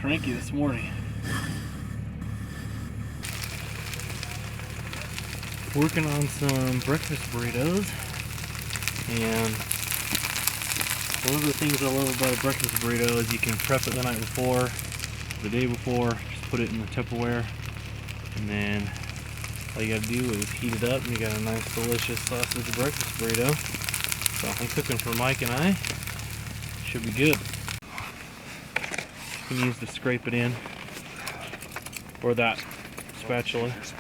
cranky this morning. Working on some breakfast burritos, and one of the things I love about a breakfast burrito is you can prep it the night before, the day before, just put it in the Tupperware, and then all you gotta do is heat it up and you got a nice delicious sausage breakfast burrito. So I'm cooking for Mike and I. Should be good. You can use to scrape it in, or that spatula. That's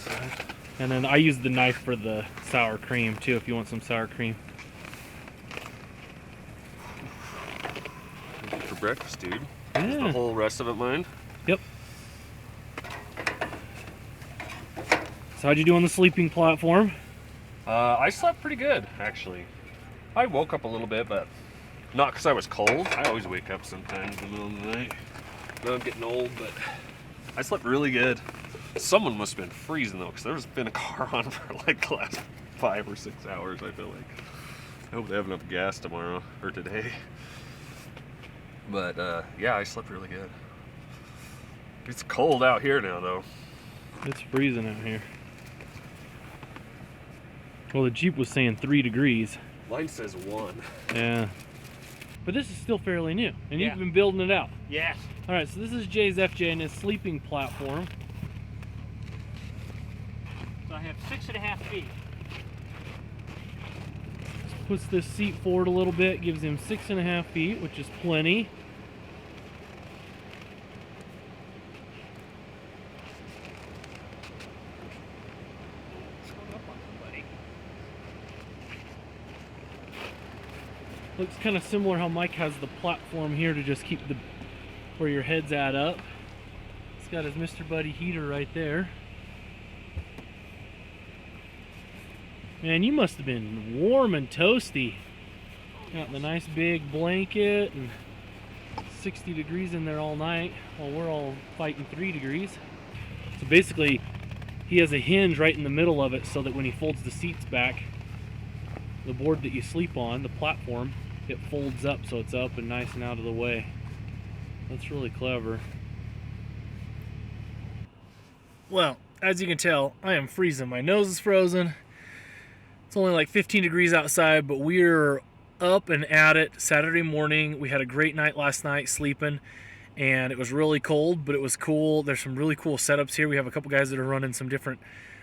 right. And then I use the knife for the sour cream too, if you want some sour cream. For breakfast, dude. Yeah. Is the whole rest of it mine? Yep. So how'd you do on the sleeping platform? I slept pretty good, actually. I woke up a little bit, but not because I was cold. I always wake up sometimes in the middle of the night. Now I'm getting old, but I slept really good. Someone must have been freezing though, because there's been a car on for like the last 5 or 6 hours, I feel like. I hope they have enough gas tomorrow, or today. But yeah, I slept really good. It's cold out here now though. It's freezing out here. Well, the Jeep was saying 3 degrees. Mine says 1. Yeah. But this is still fairly new, and Yeah. you've been building it out. Yeah. Alright, so this is Jay's FJ and his sleeping platform. So I have 6.5 feet. Puts this seat forward a little bit, gives him 6.5 feet, which is plenty. Looks kind of similar how Mike has the platform here to just keep the where your head's at up. It's got his Mr. Buddy heater right there. Man, you must have been warm and toasty. Got the nice big blanket and 60 degrees in there all night while we're all fighting 3 degrees. So basically, he has a hinge right in the middle of it so that when he folds the seats back, the board that you sleep on, the platform, it folds up so it's up and nice and out of the way. That's really clever. Well, as you can tell, I am freezing. My nose is frozen. It's only like 15 degrees outside, but we're up and at it Saturday morning. We had a great night last night sleeping, and it was really cold, but it was cool. There's some really cool setups here. We have a couple guys that are running some different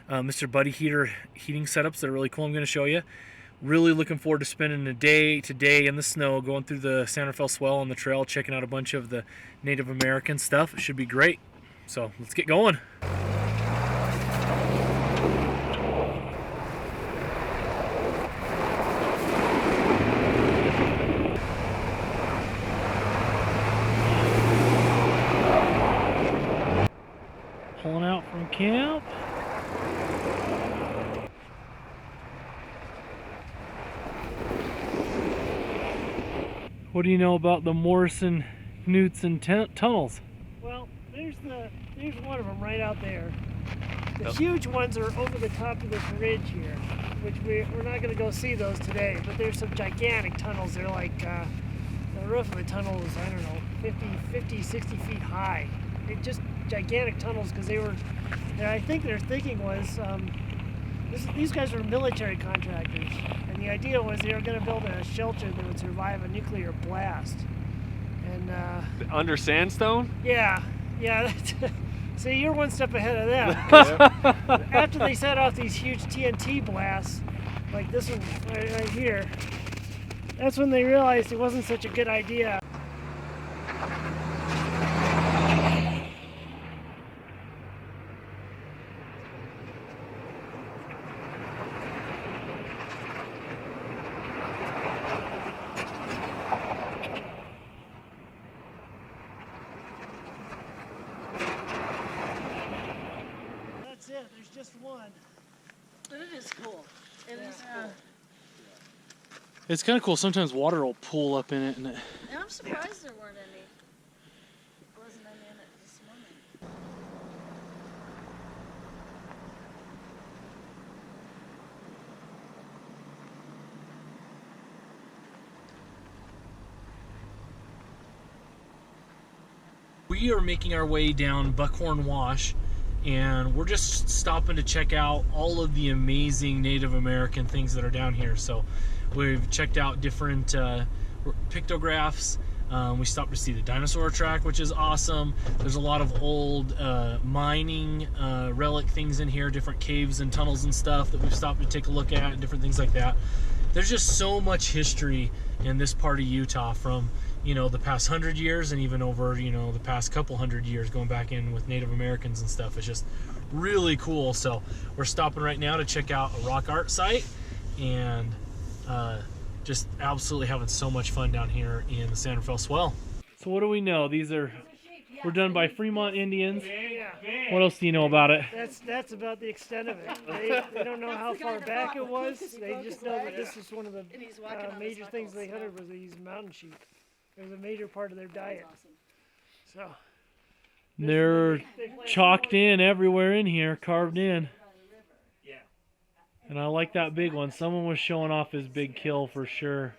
Mr. Buddy heating setups that are really cool. I'm going to show you. Really looking forward to spending a day today in the snow, going through the San Rafael Swell on the trail, checking out a bunch of the Native American stuff. It should be great. So let's get going. Pulling out from camp. What do you know about the Morrison-Knudsen tunnels? Well, there's one of them right out there. The huge ones are over the top of this ridge here, which we're not going to go see those today, but there's some gigantic tunnels. They're like, the roof of the tunnel is, I don't know, 50, 60 feet high. They're just gigantic tunnels because I think their thinking was, these guys were military contractors, and the idea was they were going to build a shelter that would survive a nuclear blast. And under sandstone? Yeah. See, you're one step ahead of them. After they set off these huge TNT blasts, like this one right here, that's when they realized it wasn't such a good idea. That's it. There's just one. But it is cool. It is cool. It's kind of cool. Sometimes water will pool up in it. And I'm surprised there weren't any. There wasn't any in it this morning. we are making our way down Buckhorn Wash, and we're just stopping to check out all of the amazing Native American things that are down here. So we've checked out different pictographs. We stopped to see the dinosaur track, which is awesome. There's a lot of old mining relic things in here, different caves and tunnels and stuff that we've stopped to take a look at, and different things like that. There's just so much history in this part of Utah from, you know, the past 100 years and even over, you know, the past couple 100 years, going back in with Native Americans and stuff. It's just really cool. So we're stopping right now to check out a rock art site, and just absolutely having so much fun down here in the San Rafael Swell. So what do we know? These were done by Fremont Indians. Yeah. What else do you know about it? That's about the extent of it. They don't know how far back it was. They just know that this is one of the major things they hunted was they used mountain sheep. It was a major part of their diet. So they're chalked in everywhere in here, carved in. And I like that big one. Someone was showing off his big kill for sure.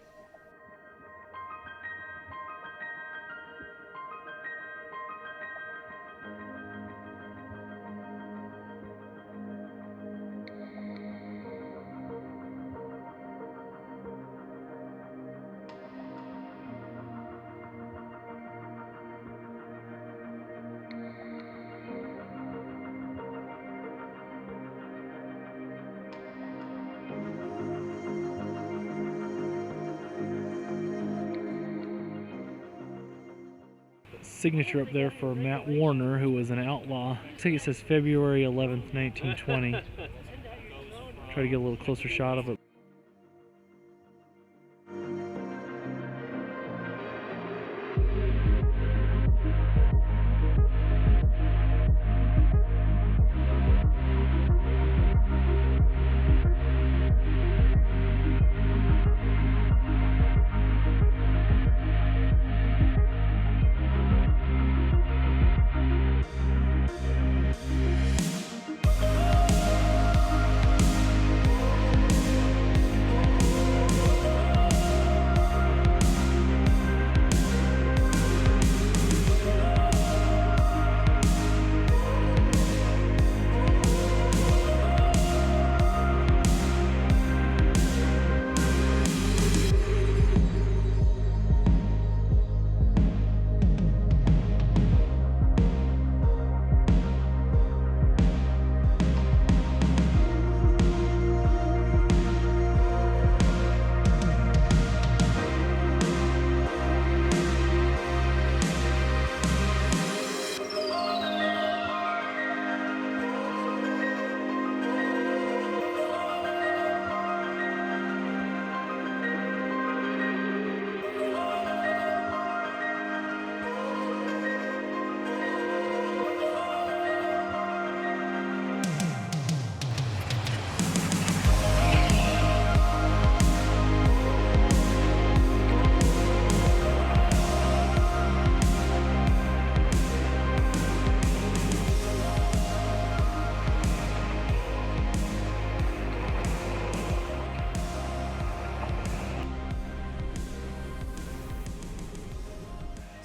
Signature up there for Matt Warner, who was an outlaw. I think it says February 11th, 1920. Try to get a little closer shot of it.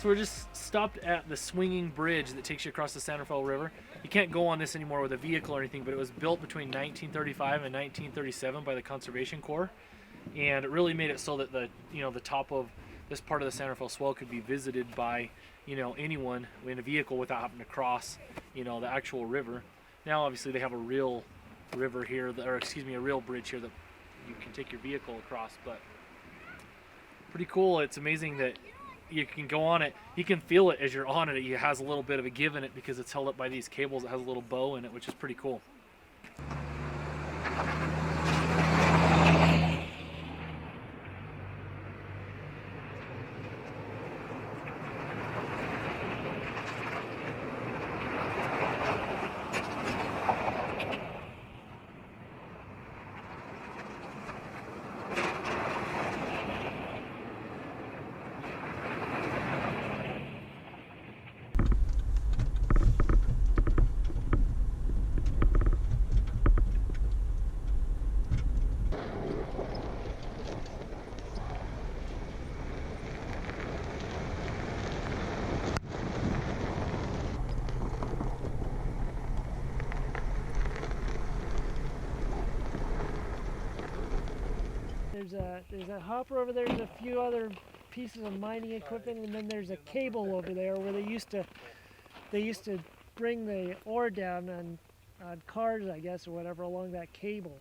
So we're just stopped at the swinging bridge that takes you across the San Rafael River. You can't go on this anymore with a vehicle or anything, but it was built between 1935 and 1937 by the Conservation Corps, and it really made it so that the top of this part of the San Rafael Swell could be visited by anyone in a vehicle without having to cross the actual river. Now obviously they have a real river here, a real bridge here that you can take your vehicle across, but pretty cool. It's amazing that you can go on it. You can feel it as you're on it. It has a little bit of a give in it because it's held up by these cables. It has a little bow in it, which is pretty cool. there's a hopper over there. There's a few other pieces of mining equipment, and then there's a cable over there where they used to bring the ore down on cars, I guess, or whatever, along that cable.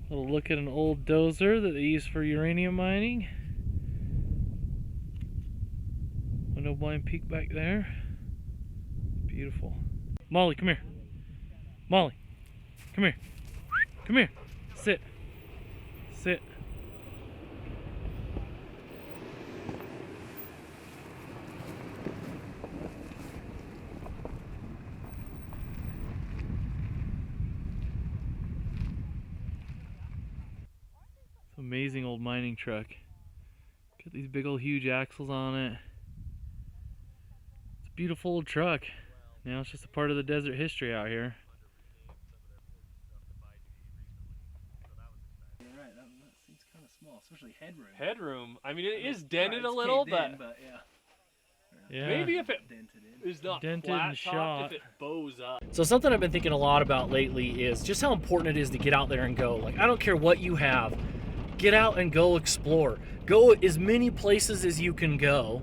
Little look at an old dozer that they use for uranium mining. Window blind peak back there. Beautiful. Molly, come here. Molly, come here. Come here. Sit. Sit. Amazing old mining truck. Got these big old huge axles on it. It's a beautiful old truck. Now it's just a part of the desert history out here. You're right, that seems kind of small, especially headroom. Headroom. I mean, it is dented a little, but yeah. Yeah. maybe if it Dented in. is not Dented flat and top, shot. if it bows up. So something I've been thinking a lot about lately is just how important it is to get out there and go. Like, I don't care what you have. Get out and go explore. Go as many places as you can go.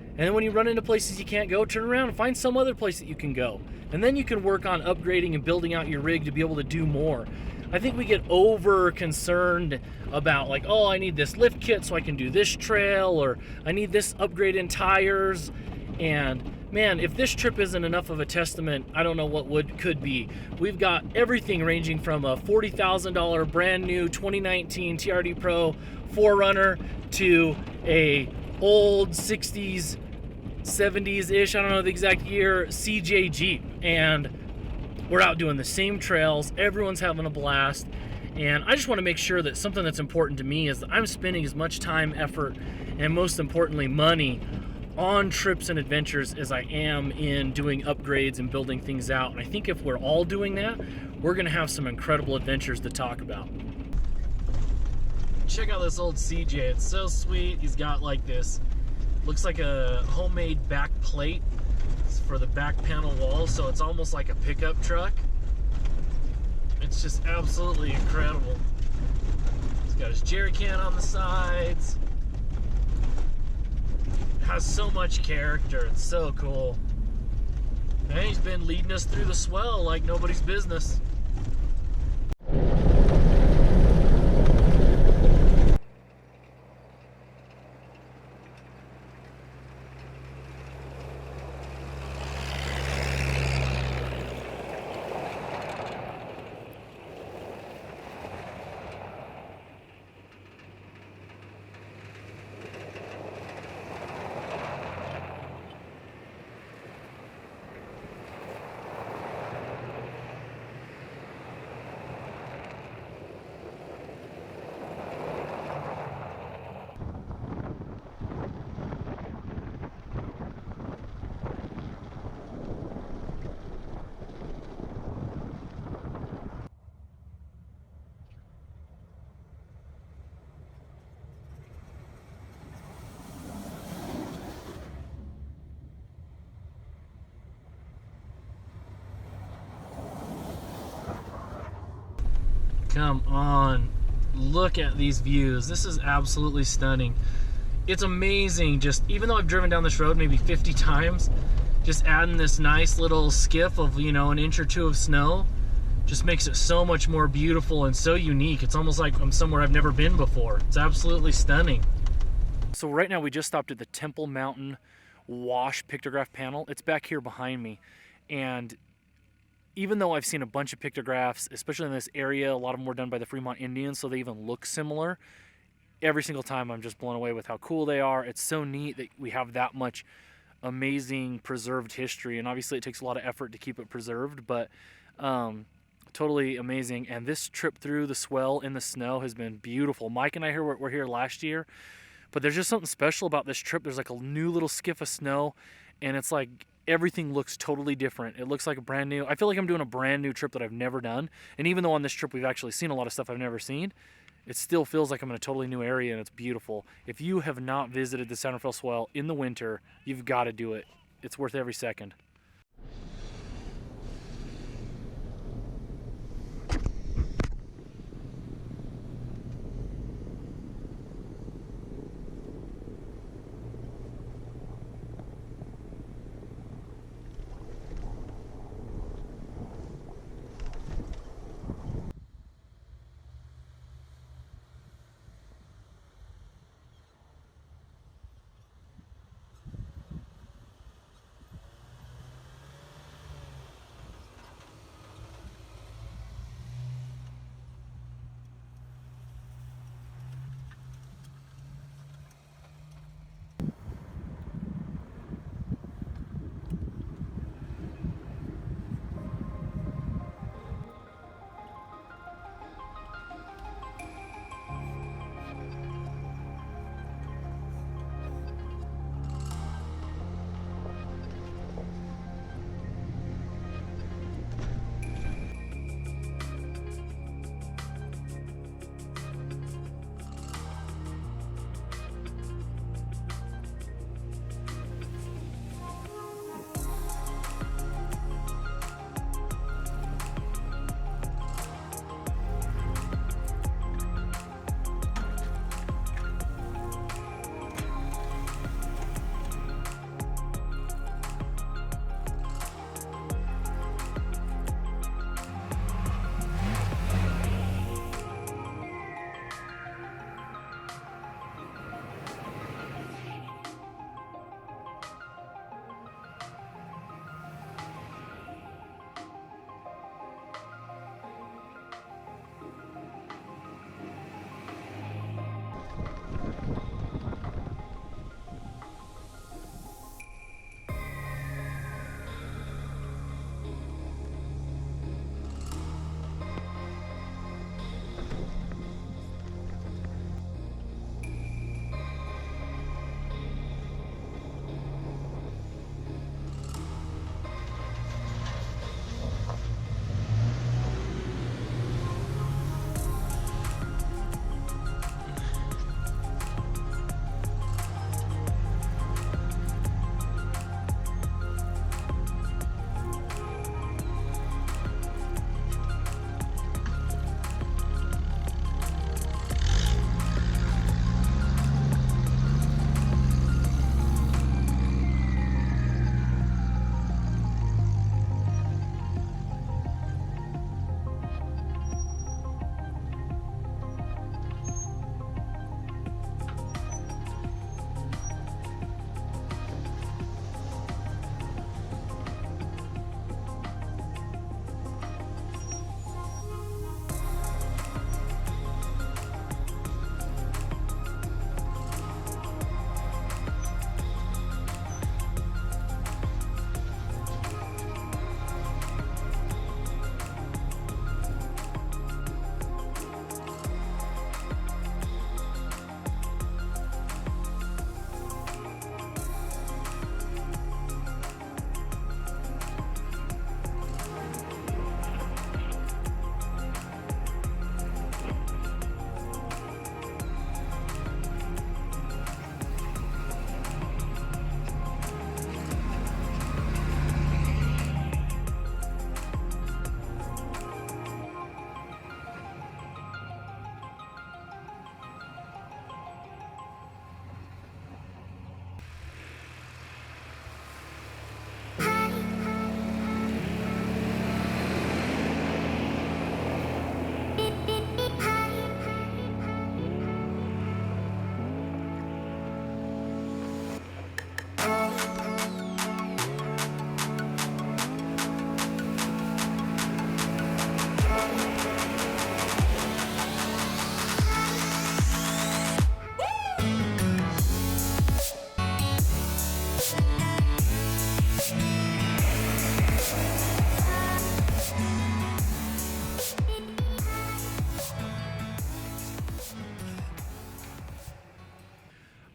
And then when you run into places you can't go, turn around and find some other place that you can go. And then you can work on upgrading and building out your rig to be able to do more. I think we get over concerned about like, oh, I need this lift kit so I can do this trail, or I need this upgrade in tires. And man, if this trip isn't enough of a testament, I don't know what could be. We've got everything ranging from a $40,000 brand new 2019 TRD Pro 4Runner to a old 60s, 70s-ish, I don't know the exact year, CJ Jeep. And we're out doing the same trails. Everyone's having a blast. And I just want to make sure that something that's important to me is that I'm spending as much time, effort, and most importantly, money on trips and adventures as I am in doing upgrades and building things out. And I think if we're all doing that, we're going to have some incredible adventures to talk about. Check out this old CJ. It's so sweet. He's got like this, looks like a homemade back plate for the back panel wall, so it's almost like a pickup truck. It's just absolutely incredible. He's got his jerry can on the sides. Has so much character. It's so cool. And he's been leading us through the swell like nobody's business. Come on. Look at these views. This is absolutely stunning. It's amazing. Just even though I've driven down this road maybe 50 times, just adding this nice little skiff of, you know, an inch or two of snow just makes it so much more beautiful and so unique. It's almost like I'm somewhere I've never been before. It's absolutely stunning. So right now we just stopped at the Temple Mountain Wash pictograph panel. It's back here behind me. And even though I've seen a bunch of pictographs, especially in this area, a lot of them were done by the Fremont Indians, so they even look similar. Every single time I'm just blown away with how cool they are. It's so neat that we have that much amazing preserved history, and obviously it takes a lot of effort to keep it preserved, but totally amazing. And this trip through the swell in the snow has been beautiful. Mike and I were here last year, but there's just something special about this trip. There's like a new little skiff of snow, and it's like everything looks totally different. It looks like a brand new, I feel like I'm doing a brand new trip that I've never done. And even though on this trip we've actually seen a lot of stuff I've never seen, it still feels like I'm in a totally new area, and it's beautiful. If you have not visited the San Rafael Swell in the winter, you've got to do it. It's worth every second.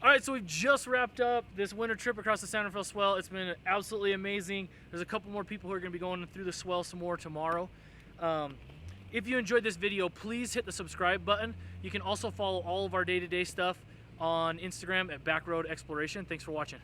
All right, so we've just wrapped up this winter trip across the San Rafael Swell. It's been absolutely amazing. There's a couple more people who are going to be going through the swell some more tomorrow. If you enjoyed this video, please hit the subscribe button. You can also follow all of our day-to-day stuff on Instagram at Backroad Exploration. Thanks for watching.